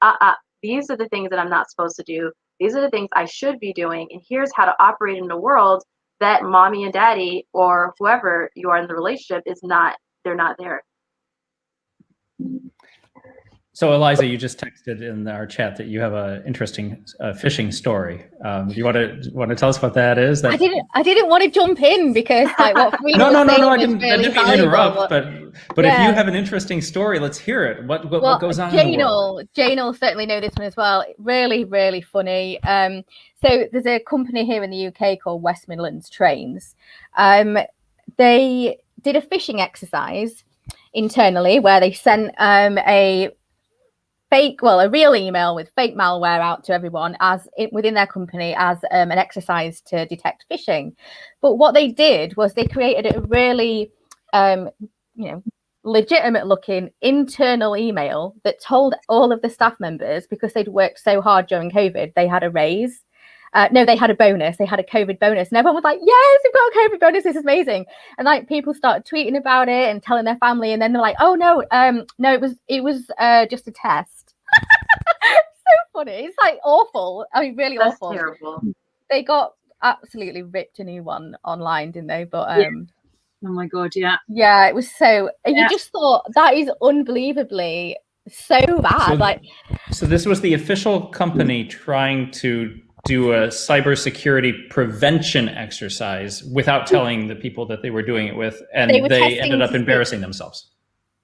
these are the things that I'm not supposed to do. These are the things I should be doing. And here's how to operate in the world that mommy and daddy or whoever you are in the relationship they're not there. So Eliza, you just texted in our chat that you have an interesting phishing story. Do you want to tell us what that is? I didn't want to jump in because like what Fareedah no, I was didn't. really I didn't mean to interrupt. But yeah. if you have an interesting story, let's hear it. What goes on in the world? Jane will certainly know this one as well. Really, really funny. So there's a company here in the UK called West Midlands Trains. They did a phishing exercise internally where they sent a real email with fake malware out to everyone within their company as an exercise to detect phishing. But what they did was they created a really, legitimate looking internal email that told all of the staff members, because they'd worked so hard during COVID, they had a raise. They had a bonus. They had a COVID bonus, and everyone was like, "Yes, we've got a COVID bonus. This is amazing!" And like people started tweeting about it and telling their family, and then they're like, "Oh no, it was just a test." So funny. It's like awful. I mean, really That's awful. Terrible. They got absolutely ripped a new one online, didn't they? But oh my god, yeah, it was so. You just thought that is unbelievably so bad. So this was the official company trying to do a cybersecurity prevention exercise without telling the people that they were doing it with, and they ended up embarrassing themselves.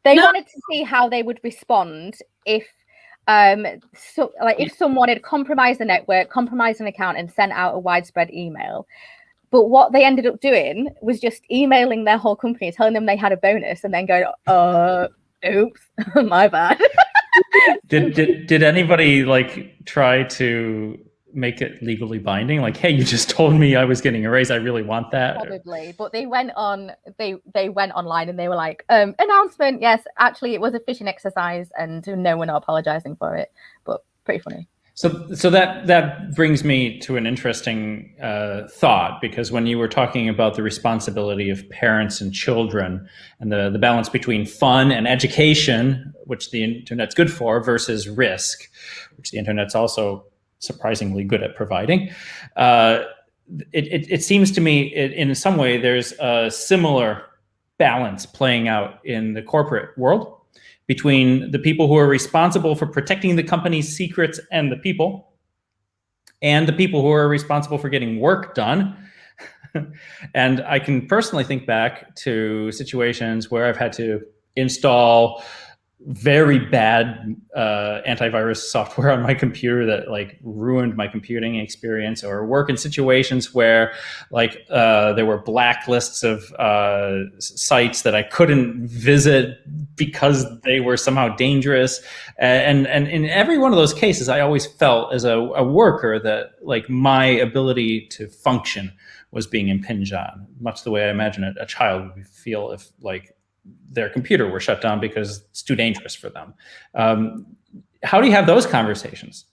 They wanted to see how they would respond if if someone had compromised the network, compromised an account, and sent out a widespread email. But what they ended up doing was just emailing their whole company, telling them they had a bonus, and then going, oops, my bad. Did anybody try to make it legally binding? Like, hey, you just told me I was getting a raise. I really want that. Probably, but they went online and they were like, announcement. Yes, actually, it was a phishing exercise, and no one are apologizing for it. But pretty funny. So that brings me to an interesting thought, because when you were talking about the responsibility of parents and children and the balance between fun and education, which the internet's good for, versus risk, which the internet's also surprisingly good at providing, it seems to me in some way there's a similar balance playing out in the corporate world between the people who are responsible for protecting the company's secrets and the people who are responsible for getting work done. And I can personally think back to situations where I've had to install very bad antivirus software on my computer that ruined my computing experience, or work in situations where there were blacklists of sites that I couldn't visit because they were somehow dangerous. And in every one of those cases, I always felt as a worker that my ability to function was being impinged on, much the way I imagine a child would feel if their computer were shut down because it's too dangerous for them. How do you have those conversations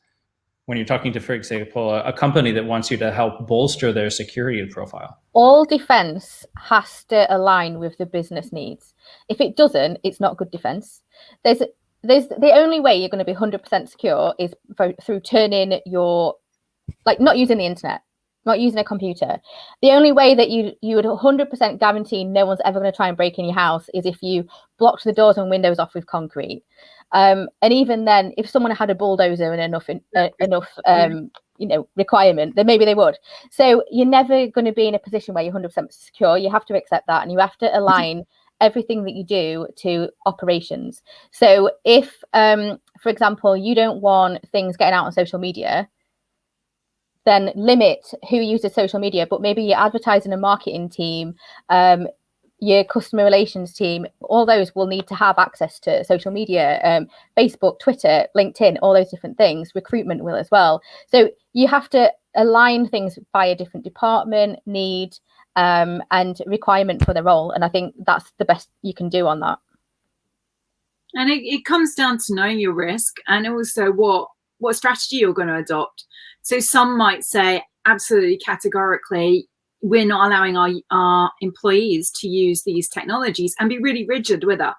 when you're talking to, for example, a company that wants you to help bolster their security profile? All defense has to align with the business needs. If it doesn't, it's not good defense. There's the only way you're going to be 100% secure is through turning your, not using the internet, not using a computer. The only way that you would 100% guarantee no one's ever going to try and break in your house is if you blocked the doors and windows off with concrete. And even then, if someone had a bulldozer and enough requirement, then maybe they would. So you're never going to be in a position where you're 100% secure. You have to accept that, and you have to align everything that you do to operations. So if, for example, you don't want things getting out on social media, then limit who uses social media, but maybe your advertising and marketing team, your customer relations team, all those will need to have access to social media, Facebook, Twitter, LinkedIn, all those different things. Recruitment will as well. So you have to align things by a different department, need, and requirement for the role. And I think that's the best you can do on that. And it comes down to knowing your risk and also what strategy you're going to adopt. So some might say absolutely categorically, we're not allowing our employees to use these technologies, and be really rigid with it.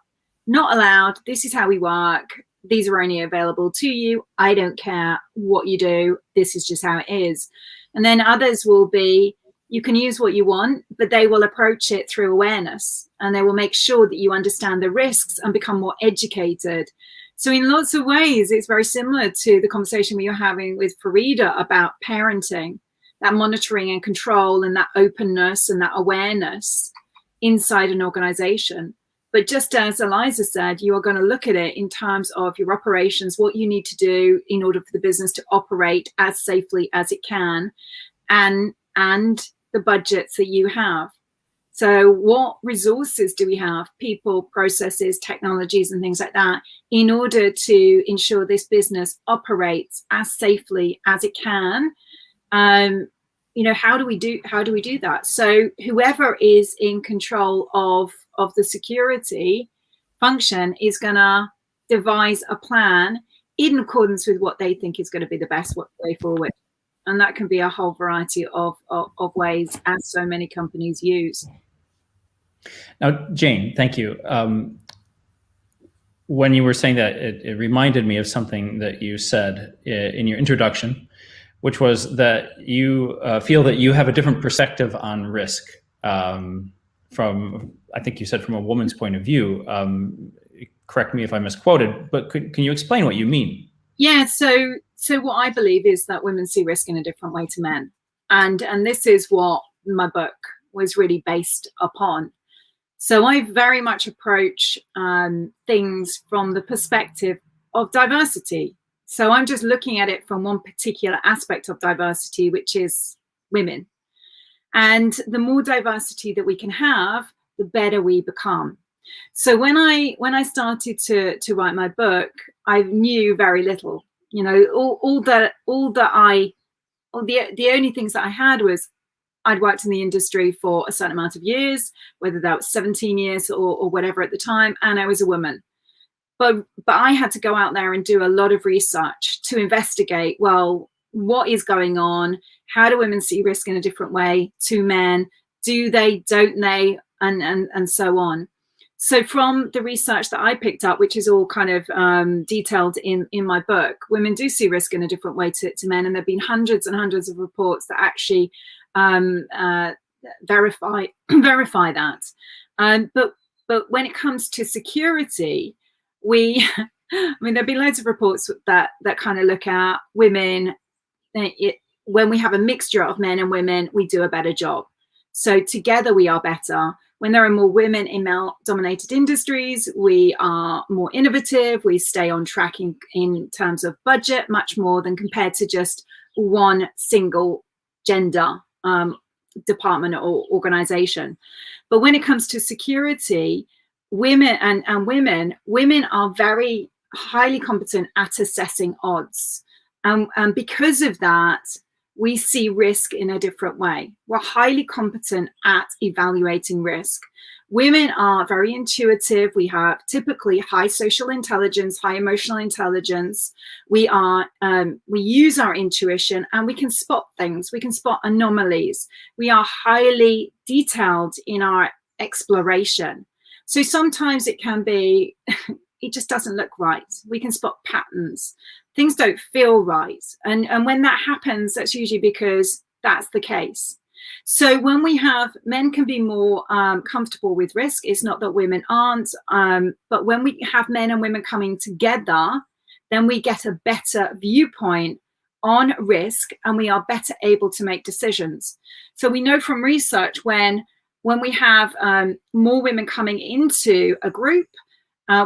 Not allowed. This is how we work. These are only available to you. I don't care what you do. This is just how it is. And then others will be, you can use what you want, but they will approach it through awareness, and they will make sure that you understand the risks and become more educated. So in lots of ways, it's very similar to the conversation we were having with Farida about parenting, that monitoring and control and that openness and that awareness inside an organization. But just as Eliza said, you are going to look at it in terms of your operations, what you need to do in order for the business to operate as safely as it can, and the budgets that you have. So what resources do we have, people, processes, technologies, and things like that, in order to ensure this business operates as safely as it can? You know, how do we do that? So whoever is in control of the security function is going to devise a plan in accordance with what they think is going to be the best way forward. And that can be a whole variety of ways, as so many companies use. Now, Jane, thank you. When you were saying that, it reminded me of something that you said in your introduction, which was that you feel that you have a different perspective on risk from, I think you said, from a woman's point of view. Correct me if I misquoted, but can you explain what you mean? Yeah, so what I believe is that women see risk in a different way to men. And this is what my book was really based upon. So I very much approach things from the perspective of diversity. So I'm just looking at it from one particular aspect of diversity, which is women. And the more diversity that we can have, the better we become. So when I started to write my book, I knew very little. You know, the only things that I had was I'd worked in the industry for a certain amount of years, whether that was 17 years or whatever at the time, and I was a woman. But I had to go out there and do a lot of research to investigate, well, what is going on? How do women see risk in a different way to men? Do they, don't they? And so on. So from the research that I picked up, which is all kind of detailed in my book, women do see risk in a different way to men. And there have been hundreds and hundreds of reports that actually verify that. But when it comes to security, I mean, there've been loads of reports that kind of look at women. When we have a mixture of men and women, we do a better job. So together we are better. When there are more women in male-dominated industries, we are more innovative. We stay on track in terms of budget, much more than compared to just one single gender department or organization. But when it comes to security, women are very highly competent at assessing odds. And because of that, we see risk in a different way. We're highly competent at evaluating risk. Women are very intuitive. We have typically high social intelligence, high emotional intelligence. We use our intuition, and we can spot things. We can spot anomalies. We are highly detailed in our exploration. So sometimes it can be, it just doesn't look right. We can spot patterns. Things don't feel right. And when that happens, that's usually because that's the case. So when we have, men can be more comfortable with risk. It's not that women aren't, but when we have men and women coming together, then we get a better viewpoint on risk, and we are better able to make decisions. So we know from research when we have more women coming into a group,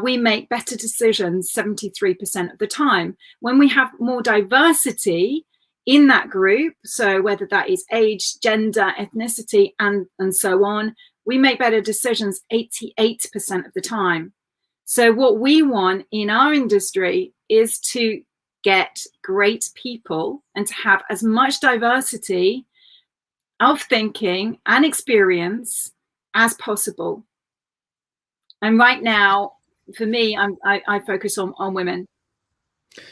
we make better decisions 73% of the time. When we have more diversity in that group, so whether that is age, gender, ethnicity, and so on, we make better decisions 88% of the time. So what we want in our industry is to get great people and to have as much diversity of thinking and experience as possible. And right now, for me, I focus on women.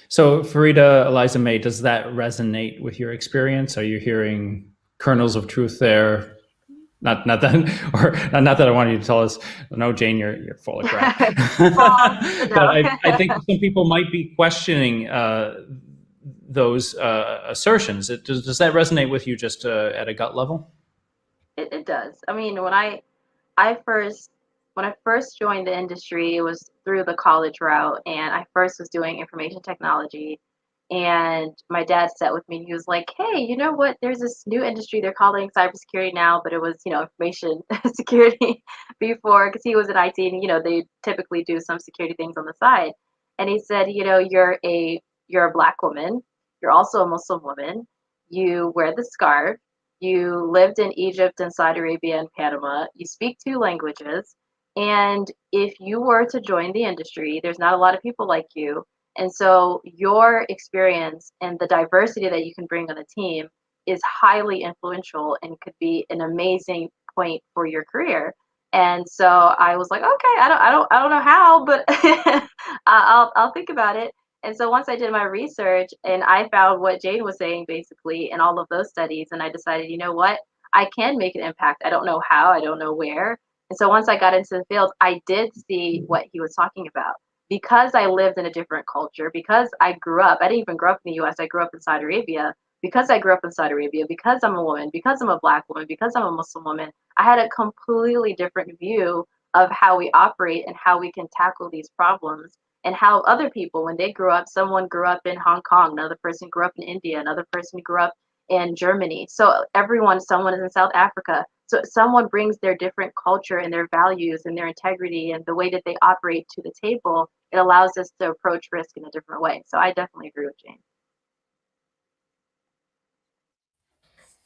So Farida, Eliza-May, does that resonate with your experience? Are you hearing kernels of truth there? Not that, or not that I wanted you to tell us, no, Jane, you're full of crap. But I think some people might be questioning those assertions. Does that resonate with you just at a gut level? It does. I mean, when I first joined the industry, it was through the college route, and I first was doing information technology. And my dad sat with me and he was like, "Hey, you know what? There's this new industry they're calling cybersecurity now, but it was, information security before, because he was in IT and, they typically do some security things on the side." And he said, you're a black woman. You're also a Muslim woman. You wear the scarf. You lived in Egypt and Saudi Arabia and Panama. You speak 2 languages. And if you were to join the industry, there's not a lot of people like you. And so your experience and the diversity that you can bring on the team is highly influential and could be an amazing point for your career. And so I was like, okay, I don't know how, but I'll think about it. And so once I did my research and I found what Jane was saying basically in all of those studies, and I decided, you know what, I can make an impact. I don't know how, I don't know where. And so once I got into the field, I did see what he was talking about. Because I lived in a different culture, because I grew up, I didn't even grow up in the US, I grew up in Saudi Arabia. Because I grew up in Saudi Arabia, because I'm a woman, because I'm a black woman, because I'm a Muslim woman, I had a completely different view of how we operate and how we can tackle these problems, and how other people, when they grew up, someone grew up in Hong Kong, another person grew up in India, another person grew up in Germany. So someone is in South Africa. So someone brings their different culture and their values and their integrity and the way that they operate to the table. It allows us to approach risk in a different way. So I definitely agree with Jane.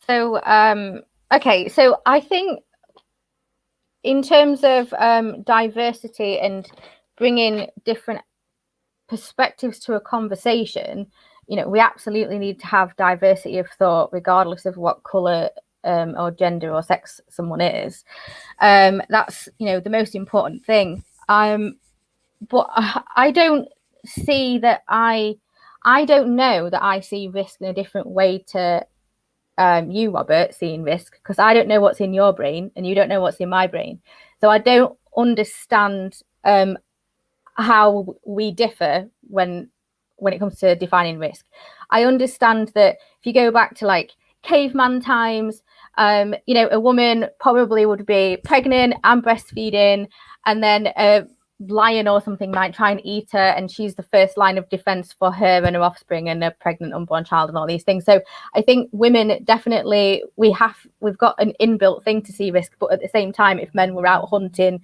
So, okay, so I think in terms of diversity and bringing different perspectives to a conversation, we absolutely need to have diversity of thought, regardless of what color or gender or sex someone is. That's, the most important thing. But I don't see that I don't know that I see risk in a different way to you, Robert, seeing risk, because I don't know what's in your brain and you don't know what's in my brain. So I don't understand how we differ when it comes to defining risk. I understand that if you go back to like caveman times, a woman probably would be pregnant and breastfeeding, and then a lion or something might try and eat her, and she's the first line of defense for her and her offspring and a pregnant unborn child and all these things. So I think women definitely, we've got an inbuilt thing to see risk, but at the same time, if men were out hunting,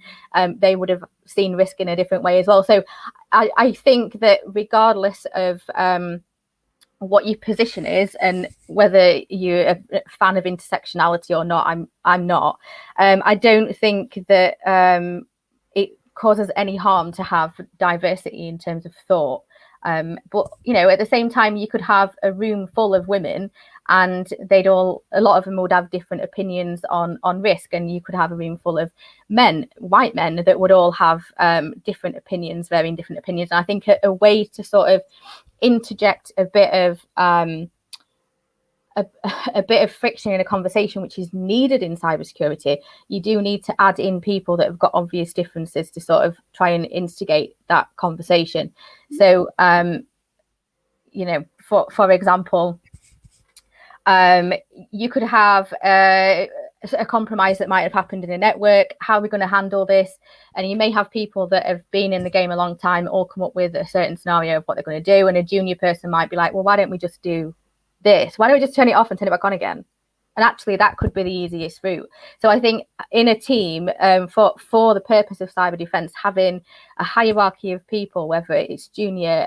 they would have seen risk in a different way as well. So I think that regardless of what your position is and whether you're a fan of intersectionality or not, I'm not. I don't think that it causes any harm to have diversity in terms of thought. But at the same time, you could have a room full of women and a lot of them would have different opinions on risk, and you could have a room full of men, white men, that would all have different opinions, varying different opinions. And I think a way to sort of interject a bit of friction in a conversation, which is needed in cybersecurity, you do need to add in people that have got obvious differences to sort of try and instigate that conversation. So, for example, you could have a compromise that might have happened in a network. How are we going to handle this? And you may have people that have been in the game a long time all come up with a certain scenario of what they're going to do, and a junior person might be like, well, why don't we just do this? Why don't we just turn it off and turn it back on again? And actually that could be the easiest route. So I think in a team, for the purpose of cyber defense, having a hierarchy of people, whether it's junior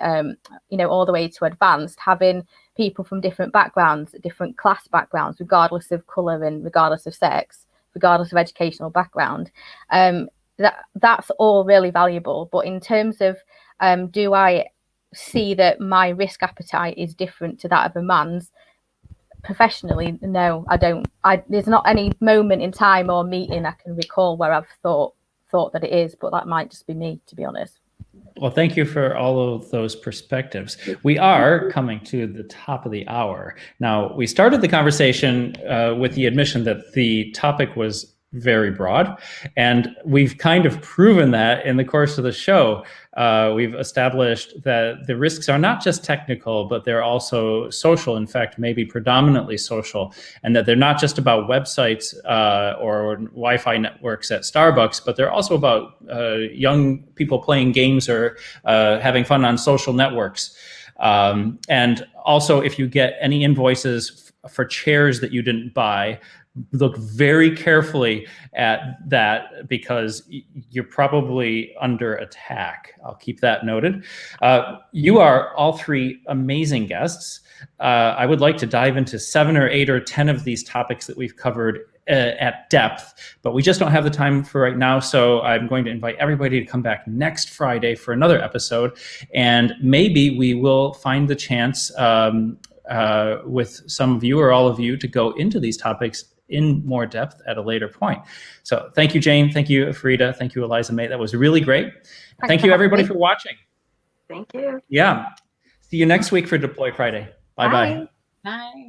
all the way to advanced, having people from different backgrounds, different class backgrounds, regardless of color and regardless of sex, regardless of educational background, that's all really valuable. But in terms of do I see that my risk appetite is different to that of a man's? Professionally, no, I don't. There's not any moment in time or meeting I can recall where I've thought that it is, but that might just be me, to be honest. Well, thank you for all of those perspectives. We are coming to the top of the hour. Now, we started the conversation with the admission that the topic was very broad, and we've kind of proven that in the course of the show. We've established that the risks are not just technical, but they're also social, in fact, maybe predominantly social, and that they're not just about websites or Wi-Fi networks at Starbucks, but they're also about young people playing games or having fun on social networks. And also, if you get any invoices for chairs that you didn't buy, look very carefully at that, because you're probably under attack. I'll keep that noted. You are all three amazing guests. I would like to dive into 7 or 8 or 10 of these topics that we've covered at depth, but we just don't have the time for right now. So I'm going to invite everybody to come back next Friday for another episode, and maybe we will find the chance with some of you or all of you to go into these topics in more depth at a later point. So thank you, Jane. Thank you, Fareedah. Thank you, Eliza-May. That was really great. Thank you, everybody, for watching. Thank you. Yeah. See you next week for Deploy Friday. Bye-bye. Bye. Bye.